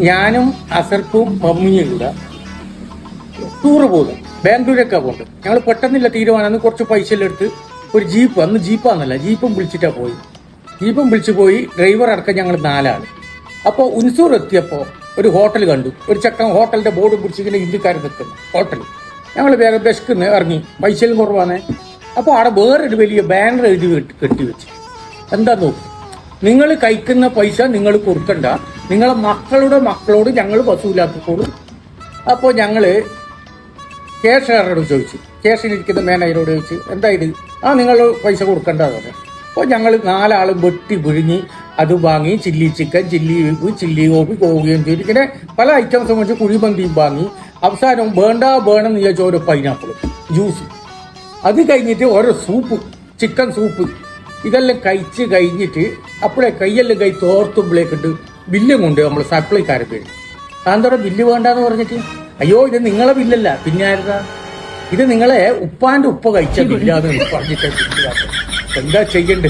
ഞാനും അസർപ്പും മമ്മിയും കൂടെ ടൂറ് പോകുന്നു. ബാംഗ്ലൂരൊക്കെ പോകുന്നുണ്ട്. ഞങ്ങൾ പെട്ടെന്നില്ല തീരുമാനം. അന്ന് കുറച്ച് പൈസ എല്ലാം എടുത്ത് ഒരു ജീപ്പ്, അന്ന് ജീപ്പാന്നല്ല ജീപ്പും വിളിച്ചിട്ടാ പോയി. ജീപ്പും വിളിച്ചു പോയി. ഡ്രൈവർ അടക്കം ഞങ്ങൾ 4 ആള്. അപ്പോൾ ഉൻസൂർ എത്തിയപ്പോൾ ഒരു ഹോട്ടൽ കണ്ടു. ഒരു ചക്കൻ ഹോട്ടലിന്റെ ബോർഡ് പിടിച്ചിങ്ങനെ ഹിന്ദിക്കാരൻ നിൽക്കുന്നു ഹോട്ടൽ. ഞങ്ങൾ വേറെ ബസ്ക്കിന്ന് ഇറങ്ങി. പൈസയിലും കുറവാണ്. അപ്പോൾ അവിടെ വേറൊരു വലിയ ബാനർ എഴുതി കെട്ടിവെച്ച്. എന്താ നോക്കും, നിങ്ങൾ കഴിക്കുന്ന പൈസ നിങ്ങൾ കൊടുക്കണ്ട, നിങ്ങളെ മക്കളോട് ഞങ്ങൾ വസൂലാക്കിക്കോളും. അപ്പോൾ ഞങ്ങൾ കേഷറോട് ചോദിച്ചു, കേഷിനിരിക്കുന്ന മാനേജരോട് ചോദിച്ചു, എന്താ ഇത്? നിങ്ങൾ പൈസ കൊടുക്കണ്ടെന്ന് പറഞ്ഞു. അപ്പോൾ ഞങ്ങൾ 4 ആളും വെട്ടി വിഴുങ്ങി അത് വാങ്ങി. Chilli chicken, chilli beef, chilli gobi, കോഴിയഞ്ചൂരി, ഇങ്ങനെ പല ഐറ്റംസും വെച്ച് കുഴിമന്തിയും വാങ്ങി. അവസാനം വേണമെന്ന് ചോദിച്ചാൽ ഒരു പൈനാപ്പിൾ ജ്യൂസ്, അത് കഴിഞ്ഞിട്ട് ഓരോ സൂപ്പ്, ചിക്കൻ സൂപ്പ്, ഇതെല്ലാം കഴിച്ച് കഴിഞ്ഞിട്ട് അപ്പോഴേ കൈയെല്ലാം കൈ തോർത്തുമ്പോഴേക്കിട്ട് ബില്ലും കൊണ്ട് നമ്മൾ സപ്ലൈക്കാരൻ പേര് താന്തോടെ ബില്ല് വേണ്ടെന്ന് പറഞ്ഞിട്ട്, അയ്യോ ഇത് നിങ്ങളെ ബില്ലല്ല, പിന്നെ ആയിരുന്നാ ഇത് നിങ്ങളെ ഉപ്പാന്റെ ഉപ്പ കഴിച്ച ബില്ലാന്ന് പറഞ്ഞിട്ട് എന്താ ചെയ്യണ്ടേ?